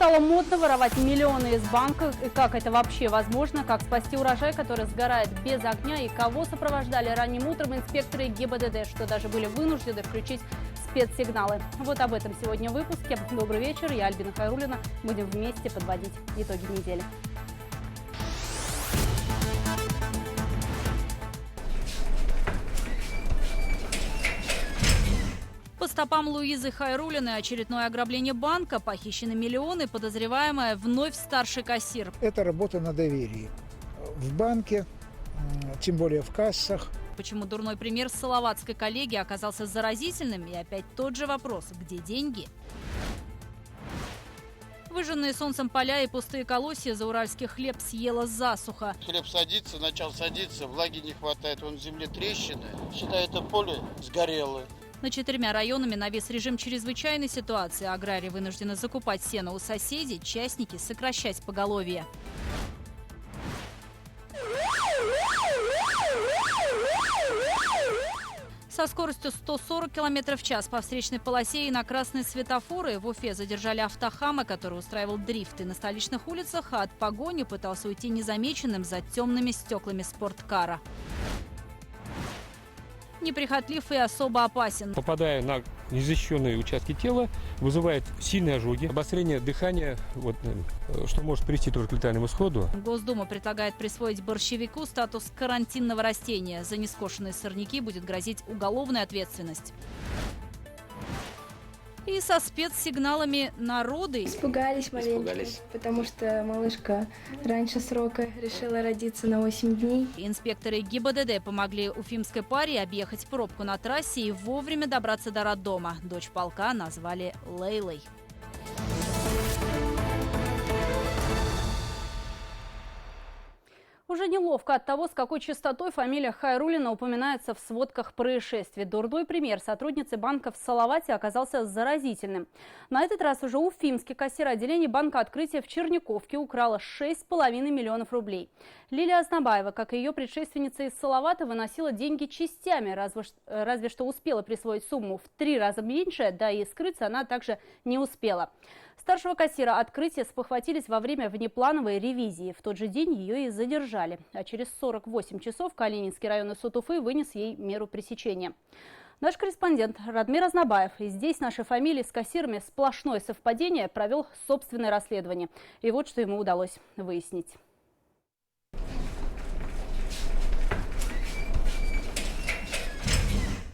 стало модно воровать миллионы из банка. И как это вообще возможно? Как спасти урожай, который сгорает без огня? И кого сопровождали ранним утром инспекторы ГИБДД, что даже были вынуждены включить спецсигналы? Вот об этом сегодня в выпуске. Добрый вечер, я Альбина Хайруллина. Будем вместе подводить итоги недели. По стопам Луизы Хайруллиной очередное ограбление банка, похищены миллионы, подозреваемая вновь старший кассир. Это работа на доверии. В банке, тем более в кассах. Почему дурной пример салаватской коллеги оказался заразительным? И опять тот же вопрос: где деньги? Выжженные солнцем поля и пустые колосья за уральский хлеб съела засуха. Хлеб садится, начал садиться, влаги не хватает, вон в земле трещины. Считай, это поле сгорело. Над 4 районами навис режим чрезвычайной ситуации. Аграрии вынуждены закупать сено у соседей, частники сокращать поголовье. Со скоростью 140 км в час по встречной полосе и на красные светофоры в Уфе задержали автохама, который устраивал дрифты на столичных улицах, а от погони пытался уйти незамеченным за темными стеклами спорткара. Неприхотлив и особо опасен. Попадая на незащищенные участки тела, вызывает сильные ожоги, обострение дыхания, что может привести тоже к летальному исходу. Госдума предлагает присвоить борщевику статус карантинного растения. За нескошенные сорняки будет грозить уголовная ответственность. И со спецсигналами народы. Испугались маленько, потому что малышка раньше срока решила родиться на 8 дней. Инспекторы ГИБДД помогли уфимской паре объехать пробку на трассе и вовремя добраться до роддома. Дочь полка назвали Лейлой. Уже неловко от того, с какой частотой фамилия Хайруллина упоминается в сводках происшествий. Дурной пример сотрудницы банка в Салавате оказался заразительным. На этот раз уже уфимский кассир отделения банка «Открытие» в Черниковке украла 6,5 миллионов рублей. Лилия Азнабаева, как и ее предшественница из Салавата, выносила деньги частями, разве что успела присвоить сумму в 3 раза меньше, да и скрыться она также не успела. Старшего кассира «Открытия» спохватились во время внеплановой ревизии. В тот же день ее и задержали. А через 48 часов Калининский районный суд Уфы вынес ей меру пресечения. Наш корреспондент Радмир Азнабаев, и здесь наши фамилии с кассирами сплошное совпадение, провел собственное расследование. И вот что ему удалось выяснить.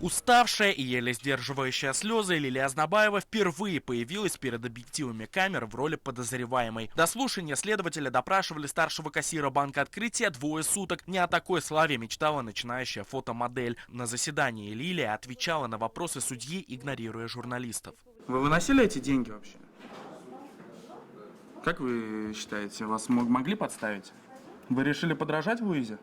Уставшая и еле сдерживающая слезы, Лилия Азнабаева впервые появилась перед объективами камер в роли подозреваемой. До слушания следователя допрашивали старшего кассира банка «Открытия» 2 суток. Не о такой славе мечтала начинающая фотомодель. На заседании Лилия отвечала на вопросы судьи, игнорируя журналистов. Вы выносили эти деньги вообще? Как вы считаете, вас могли подставить? Вы решили подражать Луизе?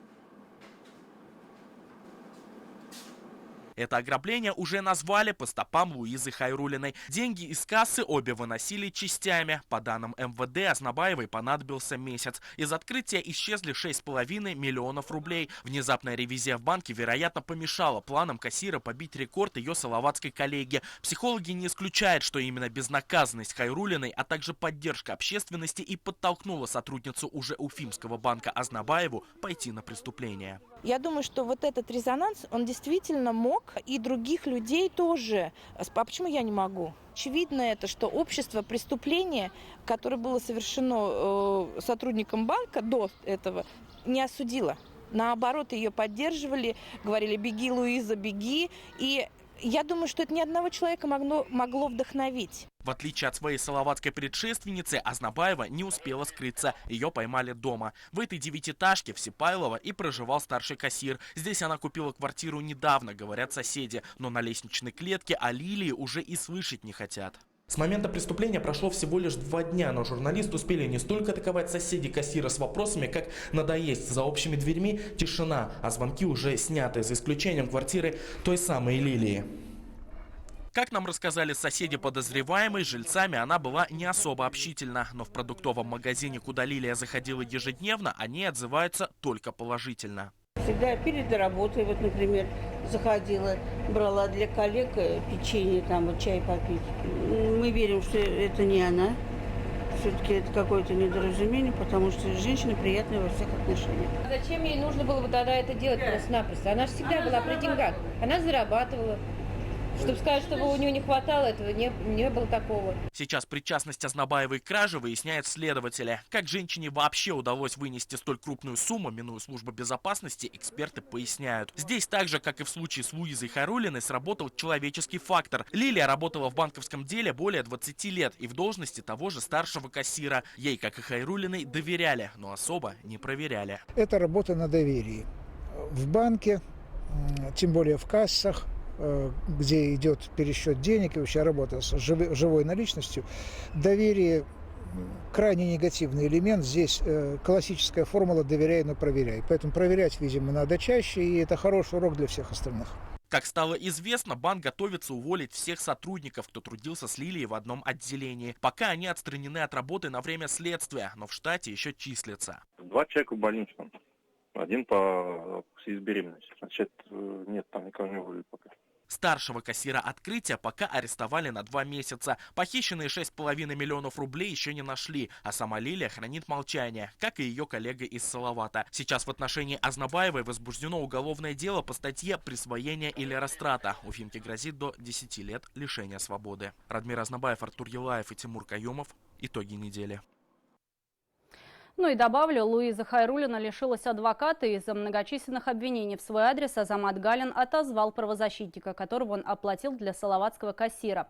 Это ограбление уже назвали по стопам Луизы Хайруллиной. Деньги из кассы обе выносили частями. По данным МВД, Азнабаевой понадобился месяц. Из «Открытия» исчезли 6,5 миллионов рублей. Внезапная ревизия в банке, вероятно, помешала планам кассира побить рекорд ее салаватской коллеги. Психологи не исключают, что именно безнаказанность Хайруллиной, а также поддержка общественности и подтолкнула сотрудницу уже уфимского банка Азнабаеву пойти на преступление. Я думаю, что вот этот резонанс, он действительно мог, и других людей тоже. А почему я не могу? Очевидно это, что общество преступление, которое было совершено сотрудником банка до этого, не осудило. Наоборот, ее поддерживали, говорили: беги, Луиза, беги. И я думаю, что это ни одного человека могло вдохновить. В отличие от своей салаватской предшественницы, Азнабаева не успела скрыться. Ее поймали дома. В этой 9-этажке в Сипайлово и проживал старший кассир. Здесь она купила квартиру недавно, говорят соседи. Но на лестничной клетке о Лилии уже и слышать не хотят. С момента преступления прошло всего лишь 2 дня, но журналисты успели не столько атаковать соседей кассира с вопросами, как надоесть. За общими дверьми тишина, а звонки уже сняты, за исключением квартиры той самой Лилии. Как нам рассказали соседи подозреваемой, с жильцами она была не особо общительна. Но в продуктовом магазине, куда Лилия заходила ежедневно, они отзываются только положительно. Всегда перед работой, вот, например, заходила, брала для коллег печенье, там, вот, чай попить. Мы верим, что это не она все-таки это какое-то недоразумение, потому что женщина приятная во всех отношениях. Зачем ей нужно было бы тогда это делать просто-напросто? Она же всегда была при деньгах. Она зарабатывала. Чтобы сказать, что у нее не хватало этого, не было такого. Сейчас причастность Азнабаевой к краже выясняют следователи. Как женщине вообще удалось вынести столь крупную сумму, минуя службу безопасности, эксперты поясняют. Здесь так же, как и в случае с Луизой Хайруллиной, сработал человеческий фактор. Лилия работала в банковском деле более 20 лет и в должности того же старшего кассира. Ей, как и Хайруллиной, доверяли, но особо не проверяли. Это работа на доверии. В банке, тем более в кассах, где идет пересчет денег и вообще работа с живой наличностью, доверие крайне негативный элемент. Здесь классическая формула «доверяй, но проверяй». Поэтому проверять, видимо, надо чаще, и это хороший урок для всех остальных. Как стало известно, банк готовится уволить всех сотрудников, кто трудился с Лилией в одном отделении. Пока они отстранены от работы на время следствия, но в штате еще числятся. 2 человека в больничном. 1 в связи с беременностью. Значит, нет, там никого не уволили пока. Старшего кассира «Открытия» пока арестовали на 2 месяца. Похищенные 6,5 миллионов рублей еще не нашли, а сама Лилия хранит молчание, как и ее коллега из Салавата. Сейчас в отношении Азнабаевой возбуждено уголовное дело по статье «Присвоение или растрата». Уфимке грозит до 10 лет лишения свободы. Радмир Азнабаев, Артур Елаев и Тимур Каюмов. Итоги недели. Ну и добавлю, Луиза Хайруллина лишилась адвоката из-за многочисленных обвинений в свой адрес. Азамат Галин отозвал правозащитника, которого он оплатил для салаватского кассира.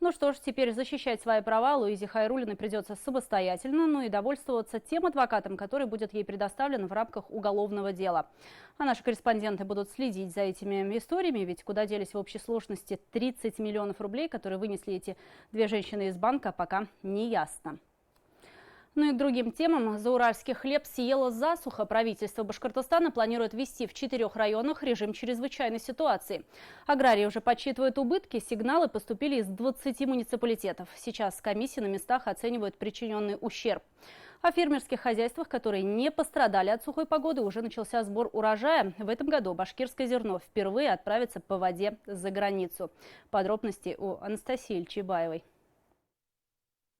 Ну что ж, теперь защищать свои права Луизе Хайруллиной придется самостоятельно, ну и довольствоваться тем адвокатом, который будет ей предоставлен в рамках уголовного дела. А наши корреспонденты будут следить за этими историями, ведь куда делись в общей сложности 30 миллионов рублей, которые вынесли эти 2 женщины из банка, пока не ясно. Ну и к другим темам. Зауральский хлеб съела засуха. Правительство Башкортостана планирует ввести в 4 районах режим чрезвычайной ситуации. Аграрии уже подсчитывают убытки. Сигналы поступили из 20 муниципалитетов. Сейчас комиссии на местах оценивают причиненный ущерб. А в фермерских хозяйствах, которые не пострадали от сухой погоды, уже начался сбор урожая. В этом году башкирское зерно впервые отправится по воде за границу. Подробности у Анастасии Ильчебаевой.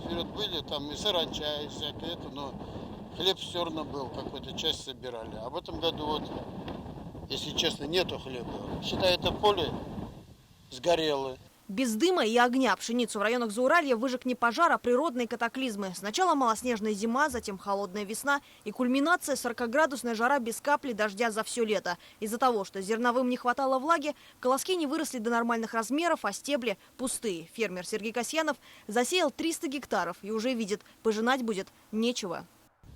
Вперед были там и саранча, и всякое это, но хлеб все равно был, какую-то часть собирали. А в этом году вот, если честно, нету хлеба. Считай, это поле сгорело. Без дыма и огня пшеницу в районах Зауралья выжег не пожар, а природные катаклизмы. Сначала малоснежная зима, затем холодная весна и кульминация 40-градусная жара без капли дождя за все лето. Из-за того, что зерновым не хватало влаги, колоски не выросли до нормальных размеров, а стебли пустые. Фермер Сергей Касьянов засеял 300 гектаров и уже видит, пожинать будет нечего.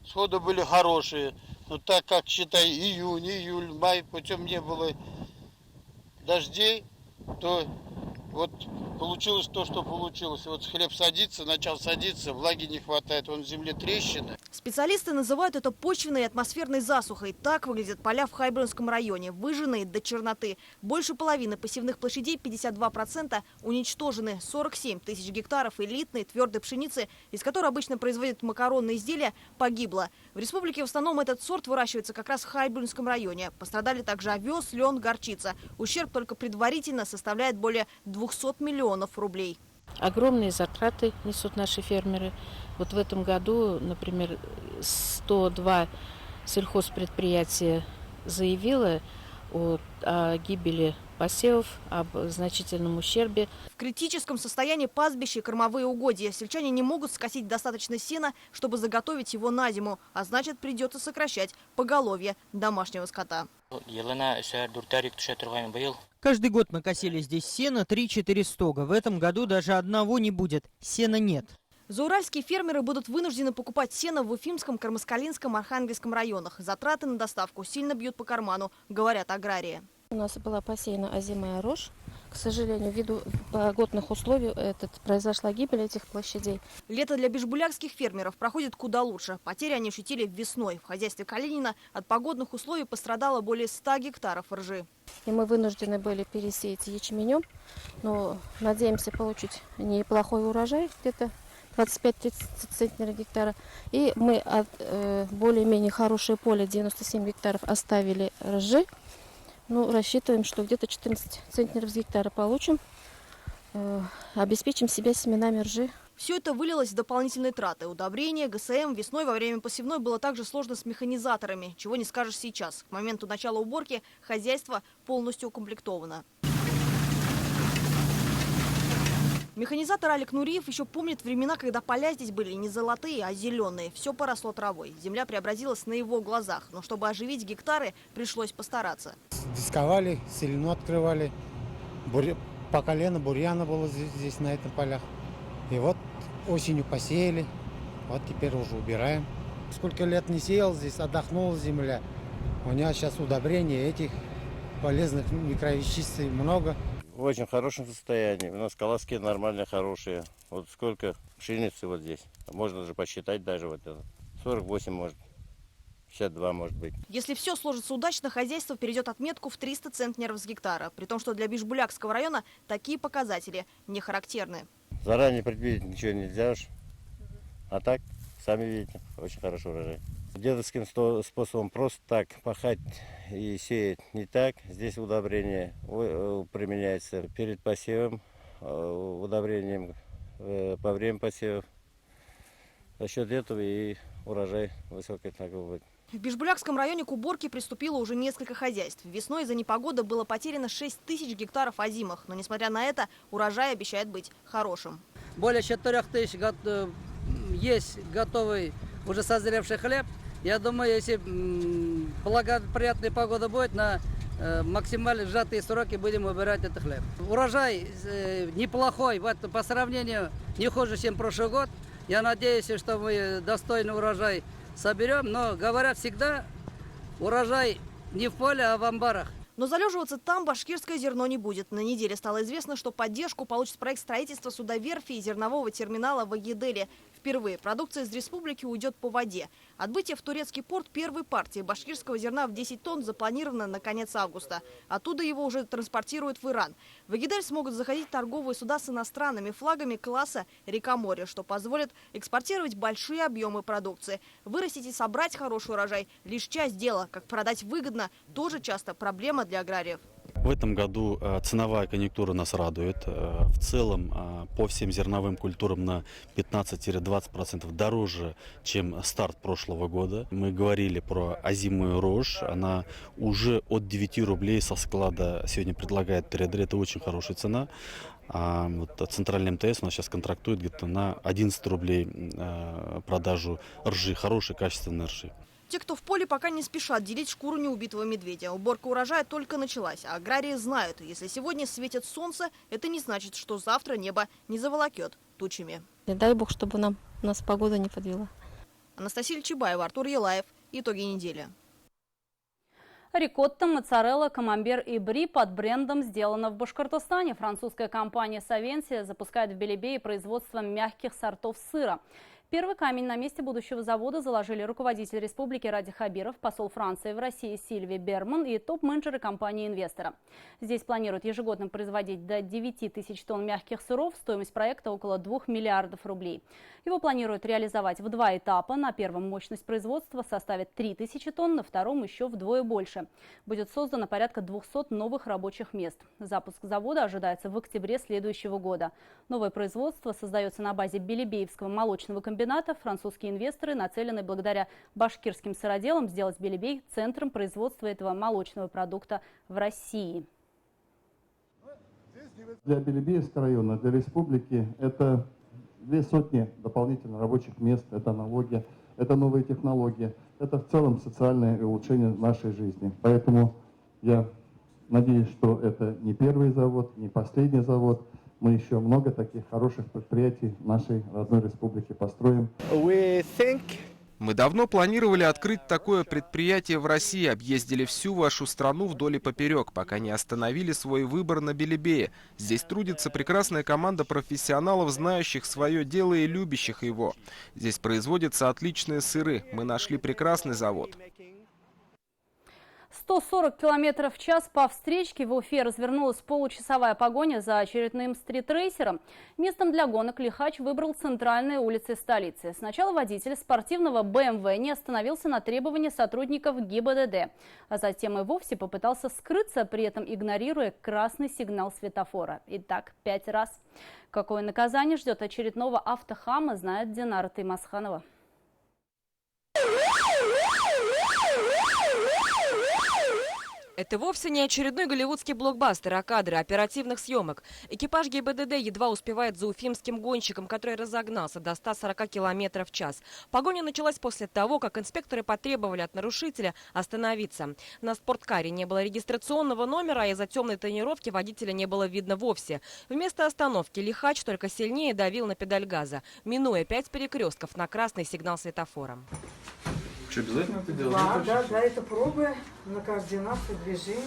Сходы были хорошие, но так как, считай, июль, май, путем не было дождей, то вот получилось то, что получилось. Вот хлеб садится, начал садиться, влаги не хватает, вон в земле трещины. Специалисты называют это почвенной и атмосферной засухой. Так выглядят поля в Хайбрунском районе, выжженные до черноты. Больше половины посевных площадей, 52%, уничтожены. 47 тысяч гектаров элитной твердой пшеницы, из которой обычно производят макаронные изделия, погибло. В республике в основном этот сорт выращивается как раз в Хайбрунском районе. Пострадали также овес, лен, горчица. Ущерб только предварительно составляет более 200 миллионов рублей. Огромные затраты несут наши фермеры. Вот в этом году, например, 102 сельхозпредприятия заявило о гибели посевов, об значительном ущербе. В критическом состоянии пастбища и кормовые угодья. Сельчане не могут скосить достаточно сена, чтобы заготовить его на зиму. А значит, придется сокращать поголовье домашнего скота. Каждый год мы косили здесь сено 3-4 стога. В этом году даже одного не будет. Сена нет. Зауральские фермеры будут вынуждены покупать сено в Уфимском, Кармаскалинском, Архангельском районах. Затраты на доставку сильно бьют по карману, говорят аграрии. У нас была посеяна озимая рожь. К сожалению, ввиду погодных условий произошла гибель этих площадей. Лето для бишбулякских фермеров проходит куда лучше. Потери они ощутили весной. В хозяйстве Калинина от погодных условий пострадало более 100 гектаров ржи. И мы вынуждены были пересеять ячменем. Но надеемся получить неплохой урожай, где-то 25-30 центнеров гектара. И мы более-менее хорошее поле, 97 гектаров, оставили ржи. Ну, рассчитываем, что где-то 14 центнеров с гектара получим. Обеспечим себя семенами ржи. Все это вылилось в дополнительные траты. Удобрения, ГСМ. Весной во время посевной было также сложно с механизаторами. Чего не скажешь сейчас. К моменту начала уборки хозяйство полностью укомплектовано. Механизатор Алик Нуриев еще помнит времена, когда поля здесь были не золотые, а зеленые. Все поросло травой. Земля преобразилась на его глазах. Но чтобы оживить гектары, пришлось постараться. Дисковали, селену открывали. По колено бурьяна было здесь на этом полях. И вот осенью посеяли. Вот теперь уже убираем. Сколько лет не сеял здесь, отдохнула земля. У меня сейчас удобрений этих полезных микровеществ много. В очень хорошем состоянии. У нас колоски нормальные, хорошие. Вот сколько пшеницы вот здесь. Можно даже посчитать даже вот это. 48 может, 52 может быть. Если все сложится удачно, хозяйство перейдет отметку в 300 центнеров с гектара. При том, что для Бишбулякского района такие показатели не характерны. Заранее предвидеть ничего нельзя уж. А так, сами видите, очень хороший урожай. Дедовским способом просто так пахать и сеять не так. Здесь удобрение применяется перед посевом, удобрением по время посевов. За счет этого и урожай высокий такой будет. В Бишбулякском районе к уборке приступило уже несколько хозяйств. Весной из-за непогоды было потеряно 6 тысяч гектаров озимых. Но несмотря на это, урожай обещает быть хорошим. Более 4 тысяч есть готовый уже созревший хлеб. Я думаю, если благоприятная погода будет, на максимально сжатые сроки будем выбирать этот хлеб. Урожай неплохой, вот, по сравнению не хуже, чем прошлый год. Я надеюсь, что мы достойный урожай соберем, но, говорят всегда, урожай не в поле, а в амбарах. Но залеживаться там башкирское зерно не будет. На неделе стало известно, что поддержку получит проект строительства судоверфи и зернового терминала в Агиделе. Впервые продукция из республики уйдет по воде. Отбытие в турецкий порт первой партии башкирского зерна в 10 тонн запланировано на конец августа. Оттуда его уже транспортируют в Иран. В Агидель смогут заходить торговые суда с иностранными флагами класса «Река-море», что позволит экспортировать большие объемы продукции. Вырастить и собрать хороший урожай – лишь часть дела. Как продать выгодно – тоже часто проблема для аграриев. В этом году ценовая конъюнктура нас радует. В целом по всем зерновым культурам на 15-20% дороже, чем старт прошлого года. Мы говорили про озимую рожь. Она уже от 9 рублей со склада сегодня предлагает трейдер. Это очень хорошая цена. А вот центральный МТС у нас сейчас контрактует где-то на 11 рублей продажу ржи, хорошей качественной ржи. Те, кто в поле, пока не спешат делить шкуру неубитого медведя. Уборка урожая только началась, а аграрии знают, если сегодня светит солнце, это не значит, что завтра небо не заволокет тучами. Дай бог, чтобы нас погода не подвела. Анастасия Чебаева, Артур Елаев. Итоги недели. Рикотта, моцарелла, камамбер и бри под брендом сделано в Башкортостане. Французская компания «Савенсия» запускает в Белебее производство мягких сортов сыра. Первый камень на месте будущего завода заложили руководитель республики Ради Хабиров, посол Франции в России Сильви Берман и топ-менеджеры компании-инвестора. Здесь планируют ежегодно производить до 9 тысяч тонн мягких сыров, стоимость проекта около 2 миллиардов рублей. Его планируют реализовать в 2 этапа. На первом мощность производства составит 3000 тонн, на втором еще вдвое больше. Будет создано порядка 200 новых рабочих мест. Запуск завода ожидается в октябре следующего года. Новое производство создается на базе Белебеевского молочного комбината. Французские инвесторы нацелены благодаря башкирским сыроделам сделать Белебей центром производства этого молочного продукта в России. Для Белебеевского района, для республики это 200 дополнительных рабочих мест, это налоги, это новые технологии, это в целом социальное улучшение нашей жизни. Поэтому я надеюсь, что это не первый завод, не последний завод. Мы еще много таких хороших предприятий в нашей родной республике построим. Мы давно планировали открыть такое предприятие в России, объездили всю вашу страну вдоль и поперек, пока не остановили свой выбор на Белебее. Здесь трудится прекрасная команда профессионалов, знающих свое дело и любящих его. Здесь производятся отличные сыры. Мы нашли прекрасный завод. 140 км в час по встречке в Уфе развернулась получасовая погоня за очередным стритрейсером. Местом для гонок Лихач выбрал центральные улицы столицы. Сначала водитель спортивного БМВ не остановился на требования сотрудников ГИБДД, а затем и вовсе попытался скрыться, при этом игнорируя красный сигнал светофора. И так 5 раз. Какое наказание ждет очередного автохама, знает Динара Таймасханова. Это вовсе не очередной голливудский блокбастер, а кадры оперативных съемок. Экипаж ГИБДД едва успевает за уфимским гонщиком, который разогнался до 140 км в час. Погоня началась после того, как инспекторы потребовали от нарушителя остановиться. На спорткаре не было регистрационного номера, а из-за темной тонировки водителя не было видно вовсе. Вместо остановки Лихач только сильнее давил на педаль газа, минуя 5 перекрестков на красный сигнал светофора. Что, обязательно это делать? Да, это пробы на координацию движений.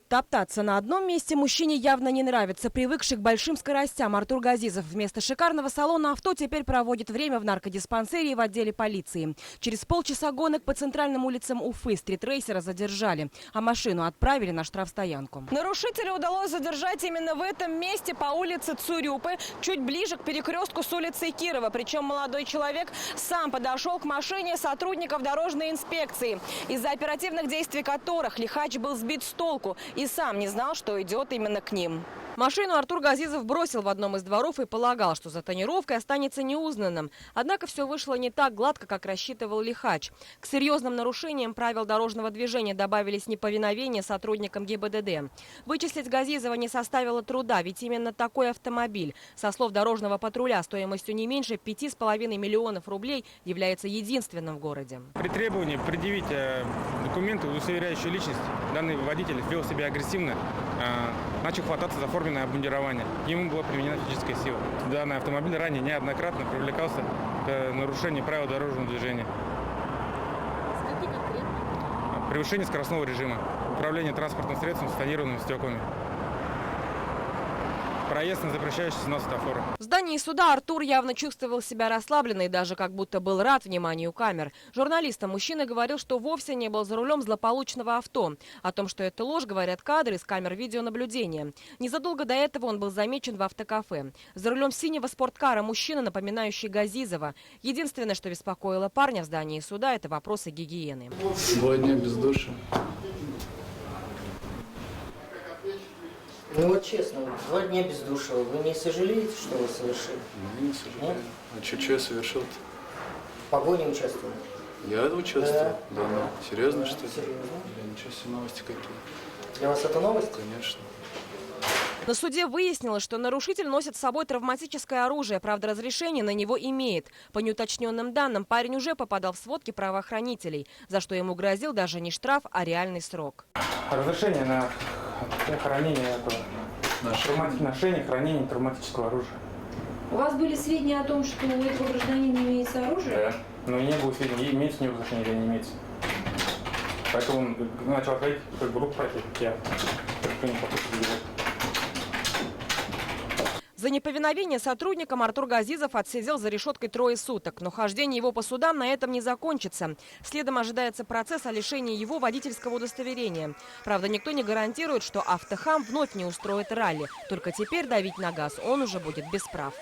Топтаться на одном месте мужчине явно не нравится. Привыкший к большим скоростям Артур Газизов вместо шикарного салона авто теперь проводит время в наркодиспансере и в отделе полиции. Через полчаса гонок по центральным улицам Уфы стритрейсера задержали, а машину отправили на штрафстоянку. Нарушителя удалось задержать именно в этом месте по улице Цурюпы, чуть ближе к перекрестку с улицей Кирова. Причем молодой человек сам подошел к машине сотрудников дорожной инспекции, из-за оперативных действий которых Лихач был сбит с толку и сам не знал, что идет именно к ним. Машину Артур Газизов бросил в одном из дворов и полагал, что за тонировкой останется неузнанным. Однако все вышло не так гладко, как рассчитывал Лихач. К серьезным нарушениям правил дорожного движения добавились неповиновения сотрудникам ГИБДД. Вычислить Газизова не составило труда, ведь именно такой автомобиль, со слов дорожного патруля, стоимостью не меньше 5,5 миллионов рублей, является единственным в городе. При требовании предъявить документы, удостоверяющие личность, данный водитель вел себя агрессивно, начал хвататься за форменное обмундирование. Ему была применена физическая сила. Данный автомобиль ранее неоднократно привлекался к нарушению правил дорожного движения. Превышение скоростного режима, управление транспортным средством с тонированными стеклами, проезд на запрещающийся на светофоры. В здании суда Артур явно чувствовал себя расслабленно и даже как будто был рад вниманию камер. Журналистам мужчина говорил, что вовсе не был за рулем злополучного авто. О том, что это ложь, говорят кадры из камер видеонаблюдения. Незадолго до этого он был замечен в автокафе. За рулем синего спорткара мужчина, напоминающий Газизова. Единственное, что беспокоило парня в здании суда, это вопросы гигиены. 2 дня без душа. Ну вот честно, 2 дня без душа. Вы не сожалеете, что вы совершили? Не сожалею. Нет? А что я совершил-то? В погоне участвовал? Я участвовал? Да. Ну, серьезно, что ли? Серьезно. Да, ничего себе, новости какие. Для вас это новость? Конечно. На суде выяснилось, что нарушитель носит с собой травматическое оружие, правда, разрешение на него имеет. По неуточненным данным, парень уже попадал в сводки правоохранителей, за что ему грозил даже не штраф, а реальный срок. Разрешение на хранение ношение, хранение травматического оружия. У вас были сведения о том, что у этого гражданина имеется оружие? Да, но не было сведений, имеется у него разрешение или не имеется. Поэтому он начал отходить, как бы руку пройти, как я. За неповиновение сотрудникам Артур Газизов отсидел за решеткой 3 суток. Но хождение его по судам на этом не закончится. Следом ожидается процесс о лишении его водительского удостоверения. Правда, никто не гарантирует, что автохам вновь не устроит ралли. Только теперь давить на газ он уже будет без прав.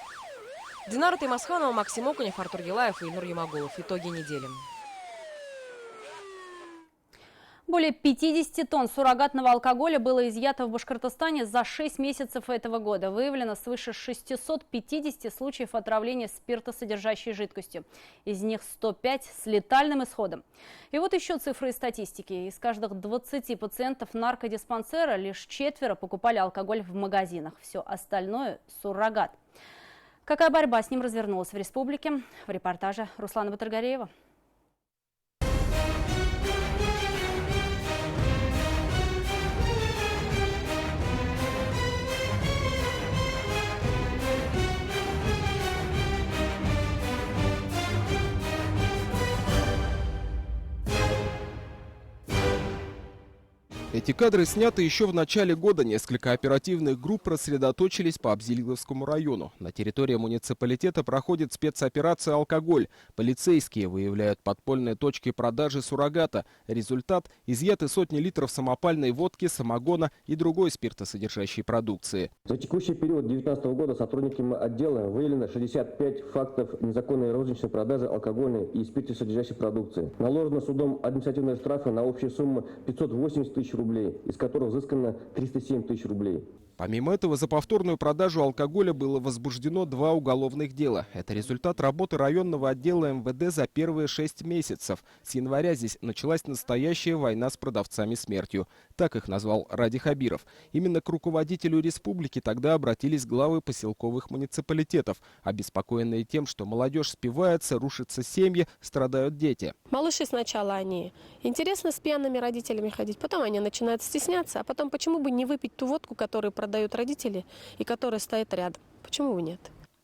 Динара Таймасханова, Максим Окунев, Артур Гилаев и Ильнур Ямагулов. Итоги недели. Более 50 тонн суррогатного алкоголя было изъято в Башкортостане за 6 месяцев этого года. Выявлено свыше 650 случаев отравления спиртосодержащей жидкостью. Из них 105 с летальным исходом. И вот еще цифры из статистики. Из каждых 20 пациентов наркодиспансера лишь 4 покупали алкоголь в магазинах. Все остальное – суррогат. Какая борьба с ним развернулась в республике? В репортаже Руслана Батыргареева. Эти кадры сняты еще в начале года. Несколько оперативных групп рассредоточились по Абзелиловскому району. На территории муниципалитета проходит спецоперация «Алкоголь». Полицейские выявляют подпольные точки продажи суррогата. Результат – изъяты сотни литров самопальной водки, самогона и другой спиртосодержащей продукции. За текущий период 2019 года сотрудниками отдела выявлено 65 фактов незаконной розничной продажи алкогольной и спиртосодержащей продукции. Наложено судом административные штрафы на общую сумму 580 тысяч рублей, из которых взыскано 307 тысяч рублей. Помимо этого, за повторную продажу алкоголя было возбуждено 2 уголовных дела. Это результат работы районного отдела МВД за первые 6 месяцев. С января здесь началась настоящая война с продавцами смертью. Так их назвал Ради Хабиров. Именно к руководителю республики тогда обратились главы поселковых муниципалитетов, обеспокоенные тем, что молодежь спивается, рушатся семьи, страдают дети. Малыши сначала они интересно с пьяными родителями ходить, потом они начинают стесняться, а потом почему бы не выпить ту водку, которую продают родители и которая стоит рядом? Почему бы нет?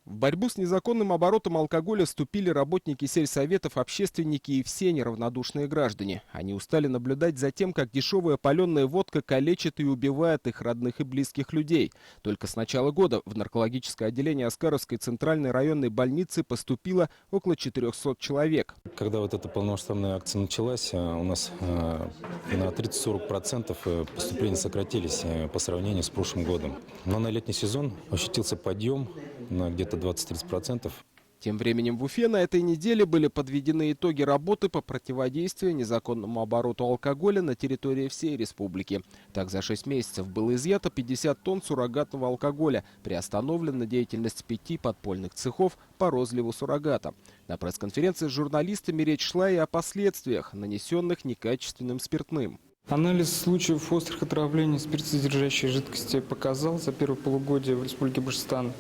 В борьбу с незаконным оборотом алкоголя вступили работники сельсоветов, общественники и все неравнодушные граждане. Они устали наблюдать за тем, как дешевая паленая водка калечит и убивает их родных и близких людей. Только с начала года в наркологическое отделение Оскаровской центральной районной больницы поступило около 400 человек. Когда вот эта полномасштабная акция началась, у нас на 30-40% поступления сократились по сравнению с прошлым годом. Но на летний сезон ощутился подъем на где-то 20-30%. Тем временем в Уфе на этой неделе были подведены итоги работы по противодействию незаконному обороту алкоголя на территории всей республики. Так, за 6 месяцев было изъято 50 тонн суррогатного алкоголя, приостановлена деятельность 5 подпольных цехов по розливу суррогата. На пресс-конференции с журналистами речь шла и о последствиях, нанесенных некачественным спиртным. Анализ случаев острых отравлений спиртосодержащей жидкости показал за первое полугодие в Республике Башкортостан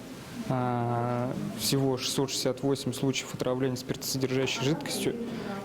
всего 668 случаев отравления спиртосодержащей жидкостью,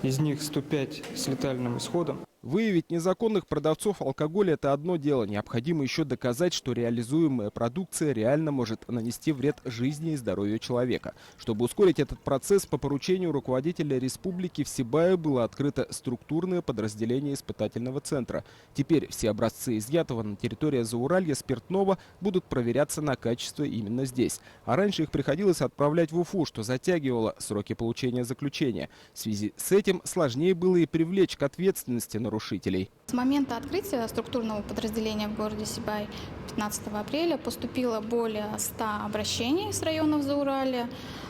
из них 105 с летальным исходом. Выявить незаконных продавцов алкоголя – это одно дело. Необходимо еще доказать, что реализуемая продукция реально может нанести вред жизни и здоровью человека. Чтобы ускорить этот процесс, по поручению руководителя республики в Сибае было открыто структурное подразделение испытательного центра. Теперь все образцы изъятого на территории Зауралья спиртного будут проверяться на качество именно здесь. А раньше их приходилось отправлять в Уфу, что затягивало сроки получения заключения. В связи с этим сложнее было и привлечь к ответственности нарушителей. С момента открытия структурного подразделения в городе Сибай 15 апреля поступило более 100 обращений с районов Зауралья,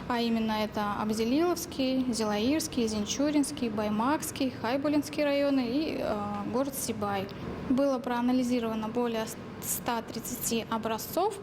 а именно это Абзелиловский, Зилаирский, Зинчуринский, Баймакский, Хайбулинский районы и город Сибай. Было проанализировано более 130 образцов,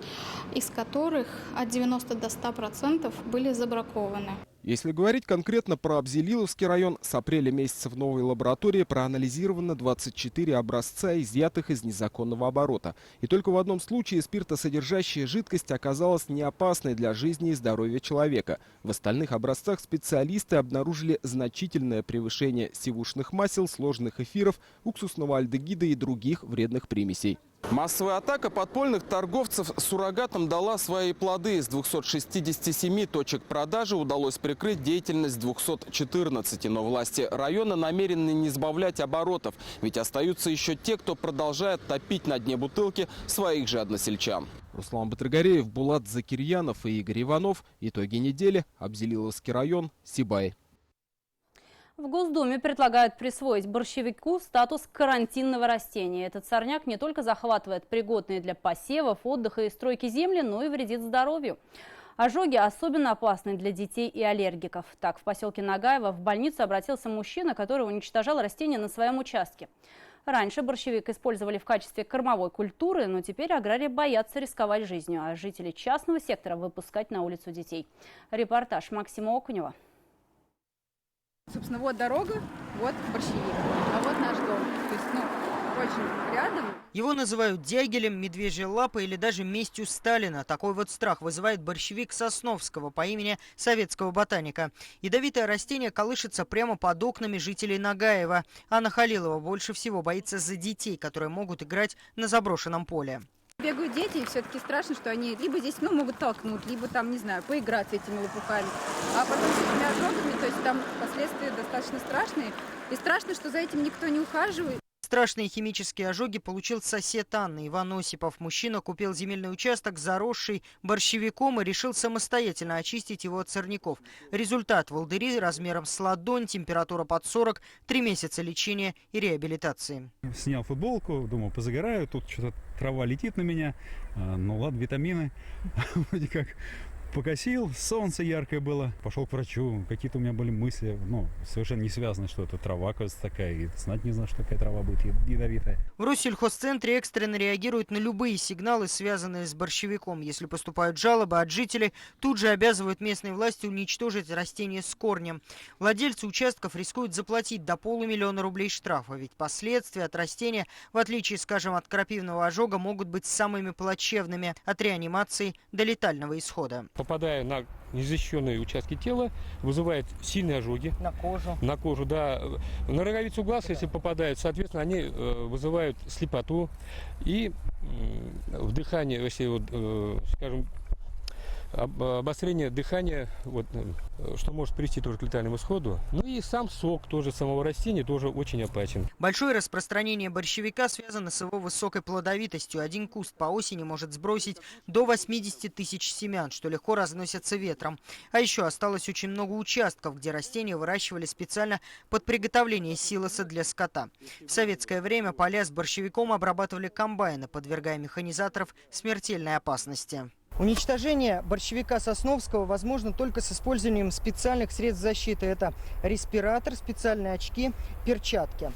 из которых от 90 до 100% были забракованы. Если говорить конкретно про Абзелиловский район, с апреля месяца в новой лаборатории проанализировано 24 образца, изъятых из незаконного оборота. И только в одном случае спиртосодержащая жидкость оказалась не опасной для жизни и здоровья человека. В остальных образцах специалисты обнаружили значительное превышение сивушных масел, сложных эфиров, уксусного альдегида и других вредных примесей. Массовая атака подпольных торговцев суррогатом дала свои плоды. С 267 точек продажи удалось прикрыть деятельность 214. Но власти района намерены не сбавлять оборотов. Ведь остаются еще те, кто продолжает топить на дне бутылки своих же односельчан. Руслан Батыргареев, Булат Закирьянов и Игорь Иванов. Итоги недели. Абзелиловский район, Сибай. В Госдуме предлагают присвоить борщевику статус карантинного растения. Этот сорняк не только захватывает пригодные для посевов, отдыха и стройки земли, но и вредит здоровью. Ожоги особенно опасны для детей и аллергиков. Так, в поселке Нагаево в больницу обратился мужчина, который уничтожал растения на своем участке. Раньше борщевик использовали в качестве кормовой культуры, но теперь аграрии боятся рисковать жизнью, а жители частного сектора выпускать на улицу детей. Репортаж Максима Окунева. Собственно, вот дорога, вот борщевик, а вот наш дом. То есть, очень рядом. Его называют дягилем, медвежьей лапой или даже местью Сталина. Такой вот страх вызывает борщевик Сосновского по имени советского ботаника. Ядовитое растение колышется прямо под окнами жителей Нагаева. Анна Халилова больше всего боится за детей, которые могут играть на заброшенном поле. Бегают дети, и все-таки страшно, что они либо здесь могут толкнуть, либо там, не знаю, поиграться этими лопухами. А потом с этими ожогами, то есть там последствия достаточно страшные. И страшно, что за этим никто не ухаживает. Страшные химические ожоги получил сосед Анны, Иван Осипов. Мужчина купил земельный участок, заросший борщевиком, и решил самостоятельно очистить его от сорняков. Результат – волдыри размером с ладонь, температура под 40, 3 месяца лечения и реабилитации. Снял футболку, думал, позагораю, тут что-то трава летит на меня. Ну ладно, витамины. Вроде как покосил, солнце яркое было. Пошел к врачу, какие-то у меня были мысли, совершенно не связано, что это трава, кажется, такая. И знать не знаю, что такая трава будет ядовитая. В Россельхозцентре экстренно реагируют на любые сигналы, связанные с борщевиком. Если поступают жалобы от жителей, тут же обязывают местные власти уничтожить растение с корнем. Владельцы участков рискуют заплатить до 500 000 рублей штрафа, ведь последствия от растения, в отличие, скажем, от крапивного ожога, могут быть самыми плачевными, от реанимации до летального исхода. Попадая на незащищенные участки тела, вызывает сильные ожоги. На кожу. На кожу, да. На роговицу глаз, если попадают, соответственно, они вызывают слепоту и вдыхание, если, скажем, обострение дыхания, что может привести тоже к летальному исходу. Ну и сам сок тоже самого растения тоже очень опасен. Большое распространение борщевика связано с его высокой плодовитостью. Один куст по осени может сбросить до 80 000 семян, что легко разносятся ветром. А еще осталось очень много участков, где растения выращивали специально под приготовление силоса для скота. В советское время поля с борщевиком обрабатывали комбайны, подвергая механизаторов смертельной опасности. Уничтожение борщевика сосновского возможно только с использованием специальных средств защиты. Это респиратор, специальные очки, перчатки.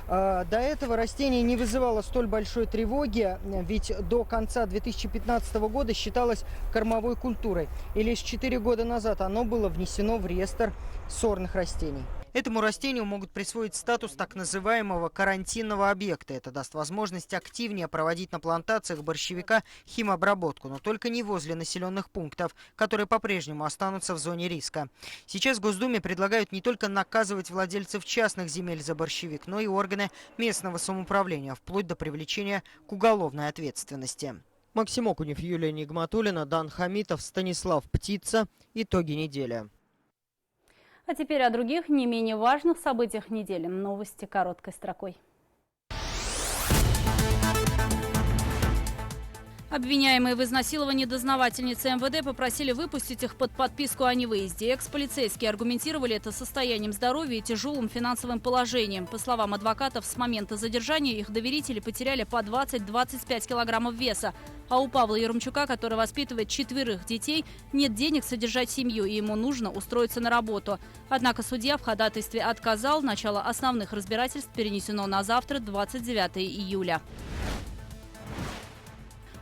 До этого растение не вызывало столь большой тревоги, ведь до конца 2015 года считалось кормовой культурой. И лишь 4 года назад оно было внесено в реестр сорных растений. Этому растению могут присвоить статус так называемого карантинного объекта. Это даст возможность активнее проводить на плантациях борщевика химобработку, но только не возле населенных пунктов, которые по-прежнему останутся в зоне риска. Сейчас в Госдуме предлагают не только наказывать владельцев частных земель за борщевик, но и органы местного самоуправления, вплоть до привлечения к уголовной ответственности. Максим Окунев, Юлия Нигматуллина, Дан Хамитов, Станислав Птица. Итоги недели. А теперь о других, не менее важных событиях недели. Новости короткой строкой. Обвиняемые в изнасиловании дознавательницы МВД попросили выпустить их под подписку о невыезде. Экс-полицейские аргументировали это состоянием здоровья и тяжелым финансовым положением. По словам адвокатов, с момента задержания их доверители потеряли по 20-25 килограммов веса. А у Павла Еремчука, который воспитывает 4 детей, нет денег содержать семью, и ему нужно устроиться на работу. Однако судья в ходатайстве отказал. Начало основных разбирательств перенесено на завтра, 29 июля.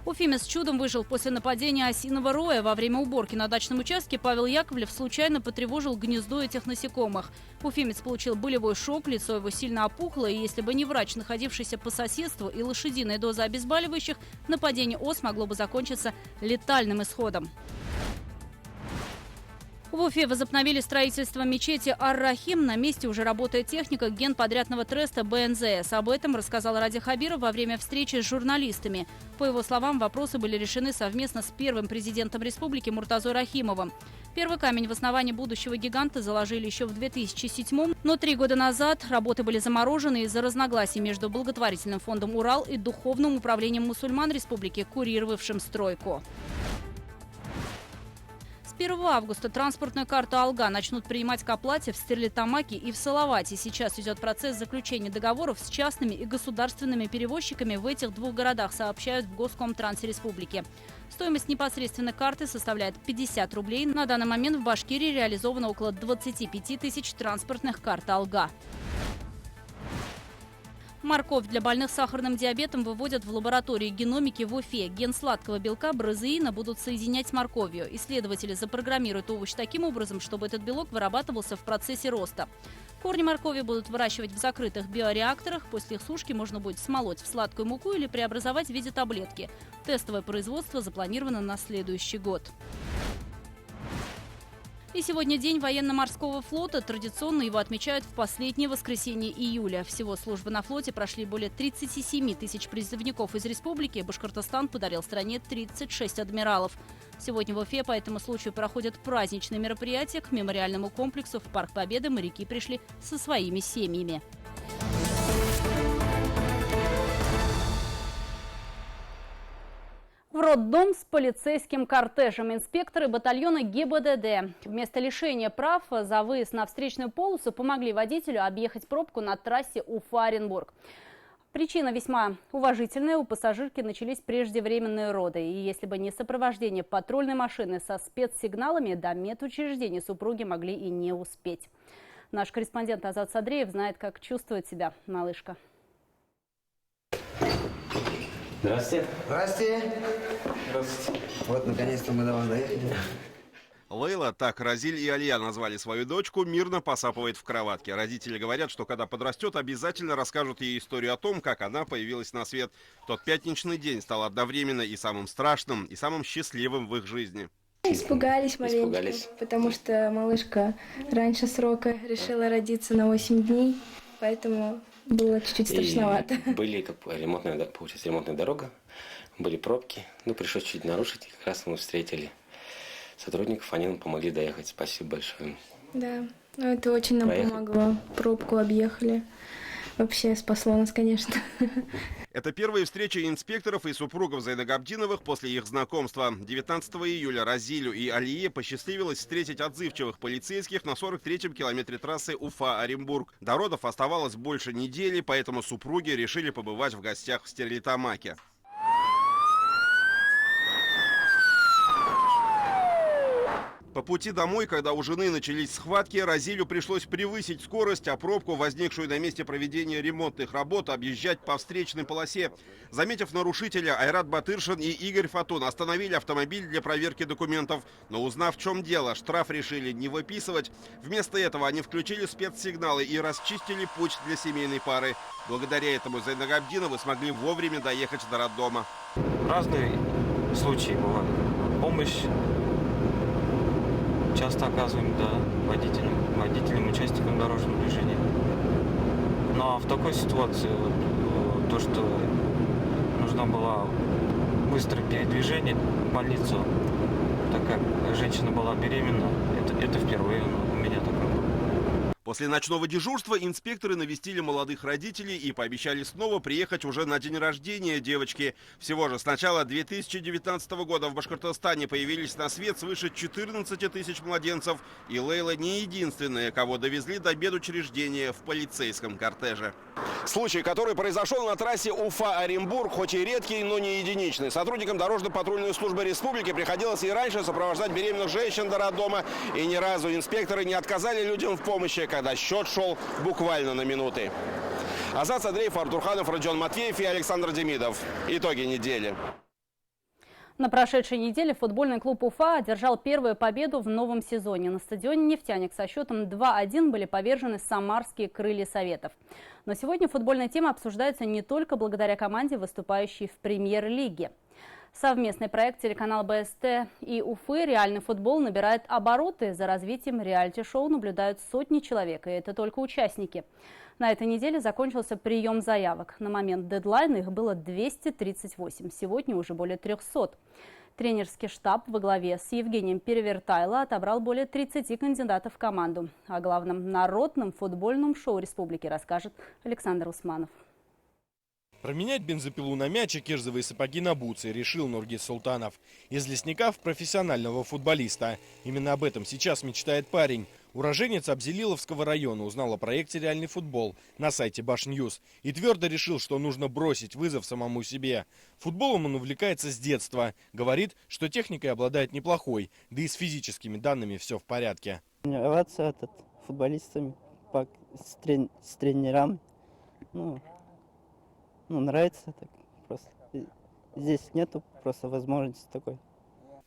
Уфимец чудом выжил после нападения осиного роя. Во время уборки на дачном участке Павел Яковлев случайно потревожил гнездо этих насекомых. Уфимец получил болевой шок, лицо его сильно опухло, и если бы не врач, находившийся по соседству, и лошадиная доза обезболивающих, нападение ос могло бы закончиться летальным исходом. В Уфе возобновили строительство мечети Ар-Рахим. На месте уже работает техника генподрядного треста БНЗС. Об этом рассказал Ради Хабиров во время встречи с журналистами. По его словам, вопросы были решены совместно с первым президентом республики Муртазой Рахимовым. Первый камень в основании будущего гиганта заложили еще в 2007-м, но 3 года назад работы были заморожены из-за разногласий между благотворительным фондом «Урал» и Духовным управлением мусульман республики, курировавшим стройку. С 1 августа транспортную карту «Алга» начнут принимать к оплате в Стерлитамаке и в Салавате. Сейчас идет процесс заключения договоров с частными и государственными перевозчиками в этих 2 городах, сообщают в Госкомтрансе республики. Стоимость непосредственно карты составляет 50 рублей. На данный момент в Башкирии реализовано около 25 тысяч транспортных карт «Алга». Морковь для больных сахарным диабетом выводят в лаборатории геномики в Уфе. Ген сладкого белка бразеина будут соединять с морковью. Исследователи запрограммируют овощ таким образом, чтобы этот белок вырабатывался в процессе роста. Корни моркови будут выращивать в закрытых биореакторах. После их сушки можно будет смолоть в сладкую муку или преобразовать в виде таблетки. Тестовое производство запланировано на следующий год. И сегодня день военно-морского флота. Традиционно его отмечают в последнее воскресенье июля. Всего службы на флоте прошли более 37 тысяч призывников из республики. Башкортостан подарил стране 36 адмиралов. Сегодня в Уфе по этому случаю проходят праздничные мероприятия. К мемориальному комплексу в Парк Победы моряки пришли со своими семьями. Роддом с полицейским кортежем. Инспекторы батальона ГИБДД вместо лишения прав за выезд на встречную полосу помогли водителю объехать пробку на трассе Уфа-Оренбург. Причина весьма уважительная. У пассажирки начались преждевременные роды. И если бы не сопровождение патрульной машины со спецсигналами, до медучреждения супруги могли и не успеть. Наш корреспондент Азат Садреев знает, как чувствует себя малышка. Здравствуйте. Здравствуйте. Здравствуйте. Вот, наконец-то мы до вас доехали. Лейла, так Разиль и Алия назвали свою дочку, мирно посапывает в кроватке. Родители говорят, что когда подрастет, обязательно расскажут ей историю о том, как она появилась на свет. Тот пятничный день стал одновременно и самым страшным, и самым счастливым в их жизни. Испугались маленько, потому что малышка раньше срока решила родиться на 8 дней, поэтому было чуть-чуть страшновато. И были ремонтная дорога, были пробки, пришлось чуть нарушить, и как раз мы встретили сотрудников, они нам помогли доехать. Спасибо большое. Да, это очень нам помогло. Пробку объехали. Вообще спасло нас, конечно. Это первые встречи инспекторов и супругов Зайнагабдиновых после их знакомства. 19 июля Разилю и Алие посчастливилось встретить отзывчивых полицейских на 43-м километре трассы Уфа-Оренбург. До родов оставалось больше недели, поэтому супруги решили побывать в гостях в Стерлитамаке. По пути домой, когда у жены начались схватки, Разилю пришлось превысить скорость, а пробку, возникшую на месте проведения ремонтных работ, объезжать по встречной полосе. Заметив нарушителя, Айрат Батыршин и Игорь Фатун остановили автомобиль для проверки документов. Но узнав, в чем дело, штраф решили не выписывать. Вместо этого они включили спецсигналы и расчистили путь для семейной пары. Благодаря этому Зайнагабдиновы смогли вовремя доехать до роддома. Разные случаи бывают. Помощь часто оказываем, водителям, участникам дорожного движения. Но в такой ситуации то, что нужно было быстрое передвижение в больницу, так как женщина была беременна, это впервые у меня такое было. После ночного дежурства инспекторы навестили молодых родителей и пообещали снова приехать уже на день рождения девочки. Всего же с начала 2019 года в Башкортостане появились на свет свыше 14 тысяч младенцев. И Лейла не единственная, кого довезли до медучреждения в полицейском кортеже. Случай, который произошел на трассе Уфа-Оренбург, хоть и редкий, но не единичный. Сотрудникам Дорожно-патрульной службы республики приходилось и раньше сопровождать беременных женщин до роддома. И ни разу инспекторы не отказали людям в помощи, когда счет шел буквально на минуты. Азат Садреев, Артур Ханов, Родион Матвеев и Александр Демидов. Итоги недели. На прошедшей неделе футбольный клуб Уфа одержал первую победу в новом сезоне. На стадионе «Нефтяник» со счетом 2-1 были повержены самарские «Крылья Советов». Но сегодня футбольная тема обсуждается не только благодаря команде, выступающей в премьер-лиге. Совместный проект телеканала БСТ и Уфы «Реальный футбол» набирает обороты. За развитием реалити-шоу наблюдают сотни человек, и это только участники. На этой неделе закончился прием заявок. На момент дедлайна их было 238, сегодня уже более 300. Тренерский штаб во главе с Евгением Перевертайло отобрал более 30 кандидатов в команду. О главном народном футбольном шоу республики расскажет Александр Усманов. Променять бензопилу на мяч и кирзовые сапоги на бутсы решил Нургиз Султанов. Из лесника в профессионального футболиста. Именно об этом сейчас мечтает парень. Уроженец Абзелиловского района узнал о проекте «Реальный футбол» на сайте Башньюз и твердо решил, что нужно бросить вызов самому себе. Футболом он увлекается с детства. Говорит, что техникой обладает неплохой, да и с физическими данными все в порядке. Тренироваться футболистами, с тренерами. Нравится так просто. Здесь нету просто возможности такой.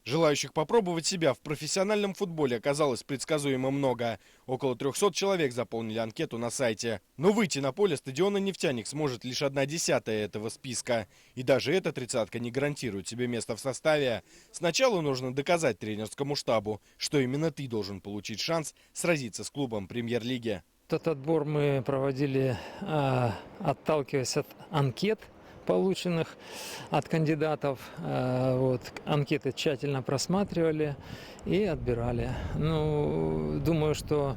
Желающих попробовать себя в профессиональном футболе оказалось предсказуемо много. Около 300 человек заполнили анкету на сайте. Но выйти на поле стадиона «Нефтяник» сможет лишь 1/10 этого списка. И даже эта тридцатка не гарантирует себе место в составе. Сначала нужно доказать тренерскому штабу, что именно ты должен получить шанс сразиться с клубом премьер-лиги. Этот отбор мы проводили, отталкиваясь от анкет, полученных от кандидатов. Анкеты тщательно просматривали и отбирали. Думаю, что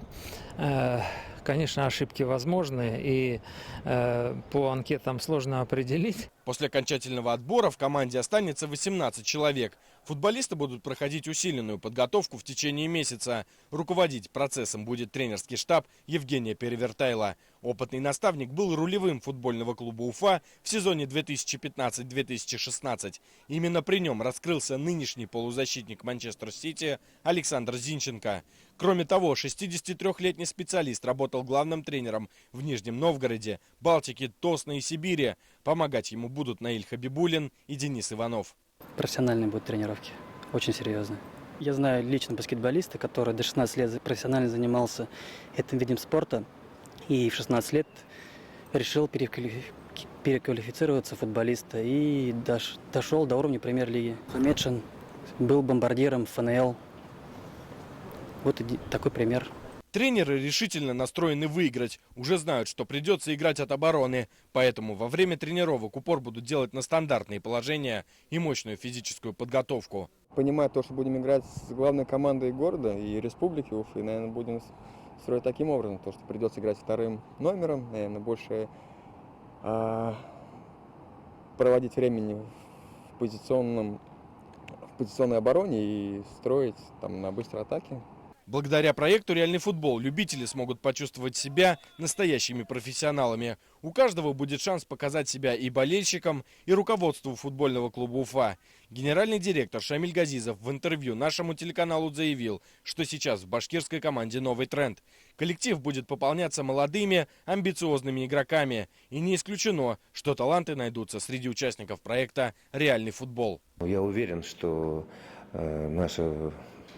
конечно, ошибки возможны, и по анкетам сложно определить. После окончательного отбора в команде останется 18 человек. Футболисты будут проходить усиленную подготовку в течение месяца. Руководить процессом будет тренерский штаб Евгения Перевертайла. Опытный наставник был рулевым футбольного клуба «Уфа» в сезоне 2015-2016. Именно при нем раскрылся нынешний полузащитник Манчестер Сити Александр Зинченко. Кроме того, 63-летний специалист работал главным тренером в Нижнем Новгороде, Балтике, Тосно и Сибири. Помогать ему будут Наиль Хабибуллин и Денис Иванов. Профессиональные будут тренировки, очень серьезные. Я знаю лично баскетболиста, который до 16 лет профессионально занимался этим видом спорта и в 16 лет решил переквалифицироваться в футболиста и дошел до уровня премьер-лиги. Хамедшин был бомбардиром ФНЛ. Вот такой пример. Тренеры решительно настроены выиграть, уже знают, что придется играть от обороны. Поэтому во время тренировок упор будут делать на стандартные положения и мощную физическую подготовку. Понимая то, что будем играть с главной командой города и республики Уфы, наверное, будем строить таким образом, то, что придется играть вторым номером, наверное, больше проводить времени в позиционной обороне и строить там на быстрой атаке. Благодаря проекту «Реальный футбол» любители смогут почувствовать себя настоящими профессионалами. У каждого будет шанс показать себя и болельщикам, и руководству футбольного клуба «Уфа». Генеральный директор Шамиль Газизов в интервью нашему телеканалу заявил, что сейчас в башкирской команде новый тренд. Коллектив будет пополняться молодыми, амбициозными игроками. И не исключено, что таланты найдутся среди участников проекта «Реальный футбол». Я уверен, что наша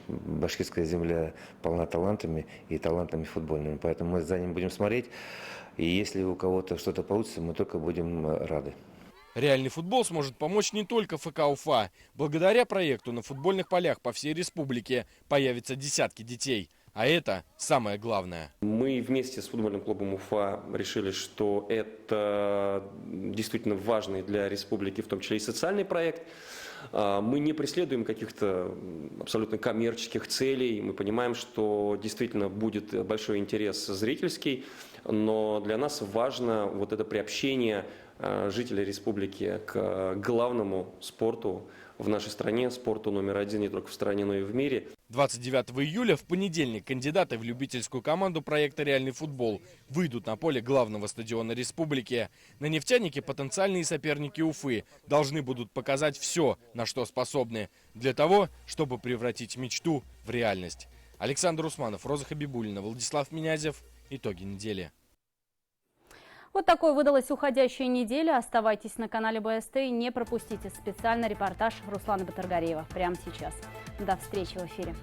башкирская земля полна талантами и талантами футбольными. Поэтому мы за ним будем смотреть. И если у кого-то что-то получится, мы только будем рады. Реальный футбол сможет помочь не только ФК Уфа. Благодаря проекту на футбольных полях по всей республике появятся десятки детей. А это самое главное. Мы вместе с футбольным клубом Уфа решили, что это действительно важный для республики, в том числе и социальный проект. Мы не преследуем каких-то абсолютно коммерческих целей. Мы понимаем, что действительно будет большой интерес зрительский, но для нас важно вот это приобщение жителей республики к главному спорту в нашей стране, спорту номер один не только в стране, но и в мире. 29 июля в понедельник кандидаты в любительскую команду проекта «Реальный футбол» выйдут на поле главного стадиона республики. На «Нефтянике» потенциальные соперники Уфы должны будут показать все, на что способны, для того, чтобы превратить мечту в реальность. Александр Усманов, Роза Хабибуллина, Владислав Минязев. Итоги недели. Вот такой выдалась уходящая неделя. Оставайтесь на канале БСТ и не пропустите специальный репортаж Руслана Батыргареева прямо сейчас. До встречи в эфире.